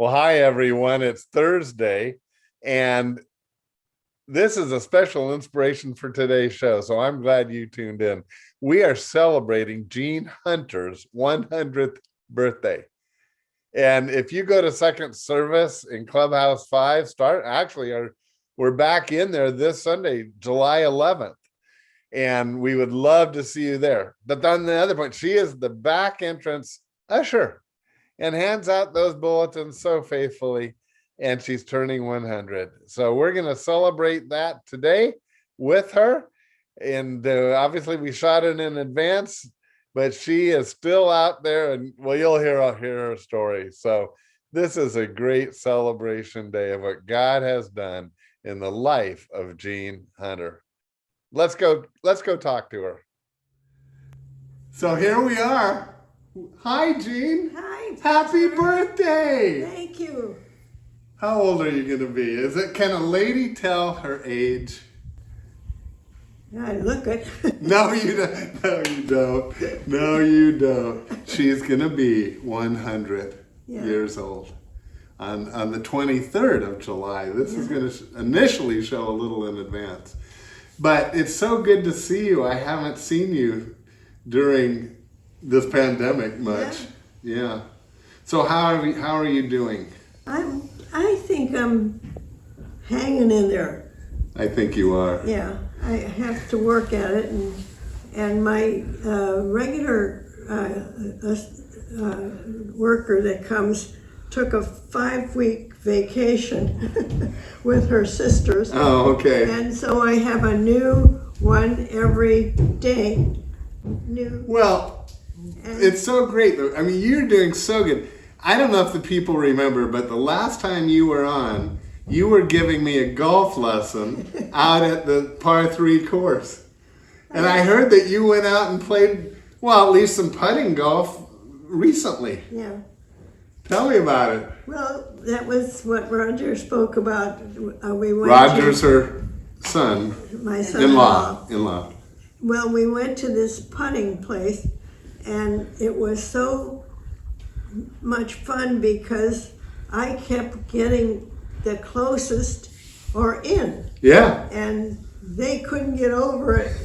Well, hi everyone. It's Thursday, and this is a special inspiration for today's show. So I'm glad you tuned in. We are celebrating Gene Hunter's 100th birthday. And if you go to second service in Clubhouse 5, we're back in there this Sunday, July 11th. And we would love to see you there. But on the other point, she is the back entrance usher and hands out those bulletins so faithfully. And she's turning 100. So we're going to celebrate that today with her. And obviously we shot it in advance, but she is still out there, and well, you'll hear her story. So this is a great celebration day of what God has done in the life of Gene Hunter. Let's go talk to her. So here we are. Hi, Gene. Hi. Happy birthday. Thank you. How old are you going to be? Can a lady tell her age? I look it. No, you don't. No, you don't. No, you don't. She's going to be 100 years old on the 23rd of July. This is going to initially show a little in advance. But it's so good to see you. I haven't seen you during this pandemic much. Yeah. So how are you doing? I think I'm hanging in there. I think you are. Yeah. I have to work at it, and my regular worker that comes took a 5-week vacation with her sisters. Oh, okay. And so I have a new one every day. Well, it's so great. I mean, you're doing so good. I don't know if the people remember, but the last time you were on, you were giving me a golf lesson out at the par 3 course. And I heard that you went out and played, well, at least some putting golf recently. Yeah. Tell me about it. Well, that was what Roger spoke about. Roger's her son. My son-in-law. In-law. Well, we went to this putting place, and it was so much fun because I kept getting the closest or in. Yeah. And they couldn't get over it,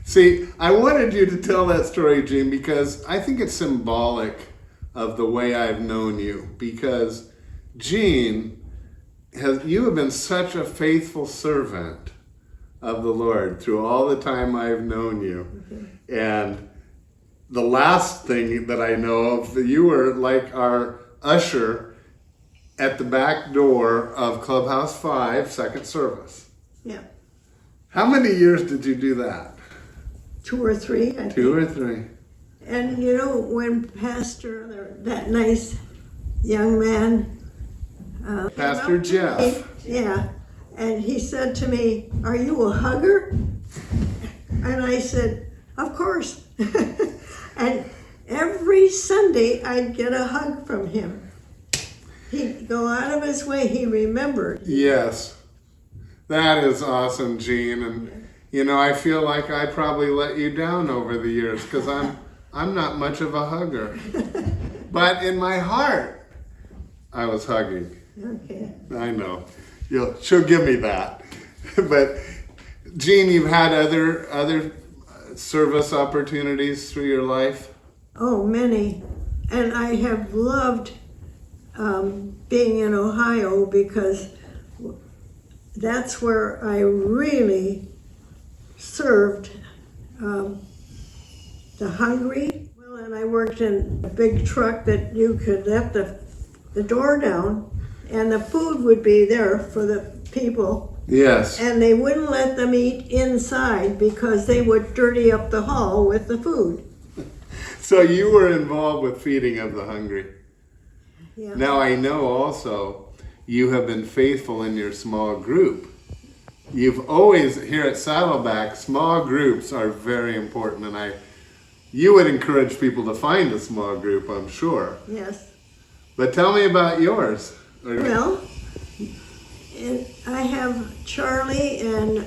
See, I wanted you to tell that story, Gene, because I think it's symbolic of the way I've known you. Because, Gene, you have been such a faithful servant of the Lord through all the time I've known you. Okay. And the last thing that I know of, you were like our usher at the back door of Clubhouse 5, second service. Yeah. How many years did you do that? 2 or 3, I think. 2 or 3. And when Pastor, that nice young man, Pastor Jeff. Yeah, and he said to me, "Are you a hugger?" And I said, "Of course." And every Sunday I'd get a hug from him. He'd go out of his way, he remembered. Yes. That is awesome, Gene. And, I feel like I probably let you down over the years because I'm not much of a hugger. But in my heart, I was hugging. Okay. I know. She'll give me that. But, Gene, you've had other service opportunities through your life? Oh, many. And I have loved being in Ohio because that's where I really served the hungry. Well, and I worked in a big truck that you could let the door down and the food would be there for the people. Yes. And they wouldn't let them eat inside because they would dirty up the hall with the food. So you were involved with feeding of the hungry. Yeah. Now I know also you have been faithful in your small group. You've always, here at Saddleback, small groups are very important, and you would encourage people to find a small group, I'm sure. Yes. But tell me about yours. Well, I have Charlie and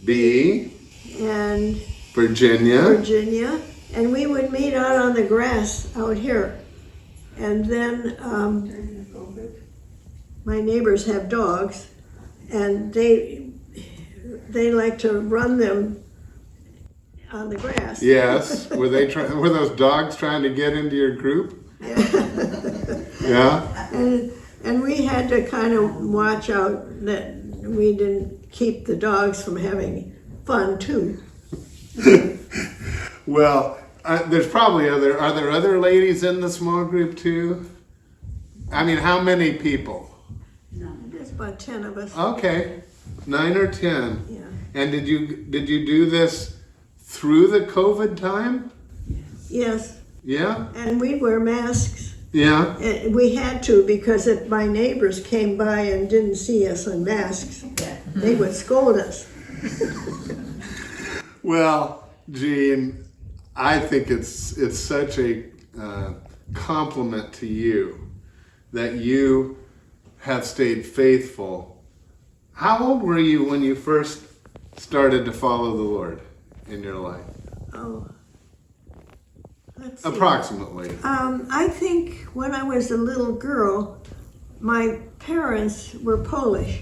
B. and Virginia. And we would meet out on the grass out here. And then my neighbors have dogs, and they like to run them on the grass. Yes. Were those dogs trying to get into your group? Yeah. And we had to kind of watch out that we didn't keep the dogs from having fun too. Well, there's probably are there other ladies in the small group too? I mean, how many people? There's about 10 of us. Okay, 9 or 10. Yeah. And did you do this through the COVID time? Yes. Yeah. And we'd wear masks. Yeah. And we had to, because if my neighbors came by and didn't see us in masks, they would scold us. Well, Jean, I think it's such a compliment to you that you have stayed faithful. How old were you when you first started to follow the Lord in your life? Oh, let's see. Approximately. I think when I was a little girl, my parents were Polish,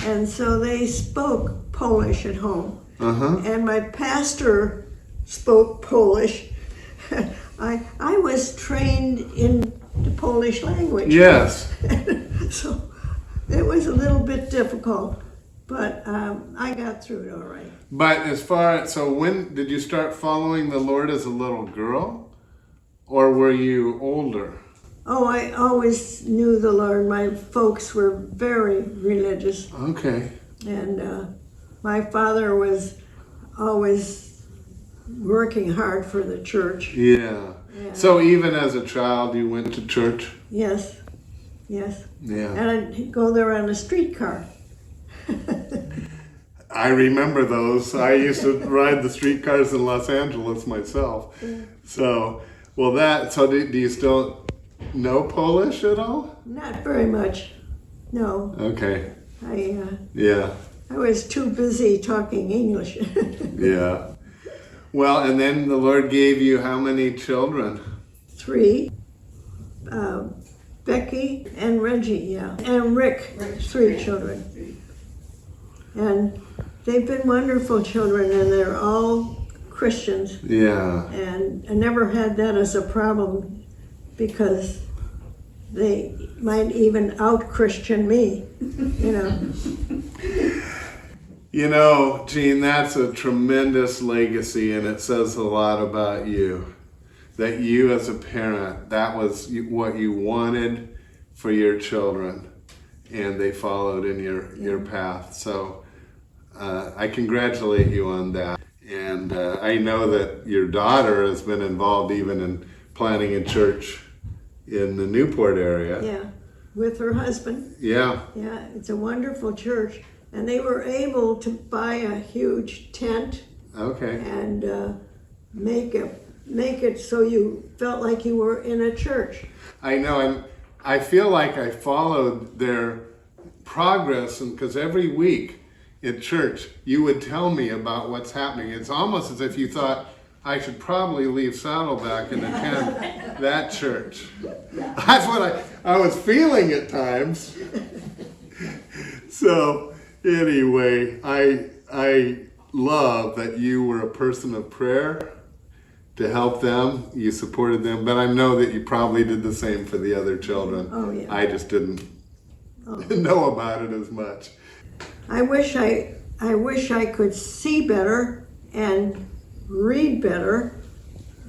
and so they spoke Polish at home. And my pastor spoke Polish. I was trained in the Polish language. Yes. So it was a little bit difficult, but I got through it all right. But so when did you start following the Lord as a little girl? Or were you older? Oh, I always knew the Lord. My folks were very religious. Okay. And my father was always working hard for the church. Yeah. So even as a child, you went to church? Yes. Yeah. And I'd go there on a streetcar. I remember those. I used to ride the streetcars in Los Angeles myself. So, do you still know Polish at all? Not very much. No. Okay. I was too busy talking English. Yeah. Well, and then the Lord gave you how many children? 3. Becky and Reggie, and Rick, 3 children. And they've been wonderful children, and they're all Christians. Yeah. And I never had that as a problem, because they might even out-Christian me, you know. You know, Jean, that's a tremendous legacy, and it says a lot about you. That you as a parent, that was what you wanted for your children, and they followed in your path. So I congratulate you on that. And I know that your daughter has been involved even in planting a church in the Newport area. Yeah, with her husband. Yeah. Yeah, it's a wonderful church. And they were able to buy a huge tent. Okay. And make it so you felt like you were in a church. I know, and I feel like I followed their progress, and because every week at church you would tell me about what's happening. It's almost as if you thought I should probably leave Saddleback and attend that church. That's what I was feeling at times. So anyway, I love that you were a person of prayer to help them. You supported them, but I know that you probably did the same for the other children. Oh, yeah. I just didn't know about it as much. I wish I could see better and read better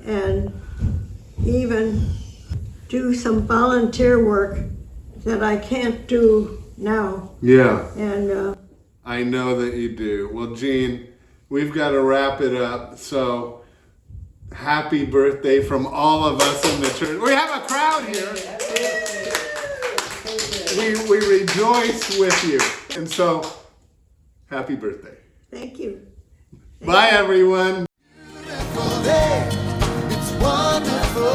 and even do some volunteer work that I can't do now. Yeah. And I know that you do. Well, Jean, we've got to wrap it up. So happy birthday from all of us in the church. We have a crowd here. We rejoice with you. And so, happy birthday. thank you. Bye, everyone. Beautiful day, it's wonderful.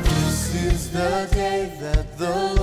This is the day that the Lord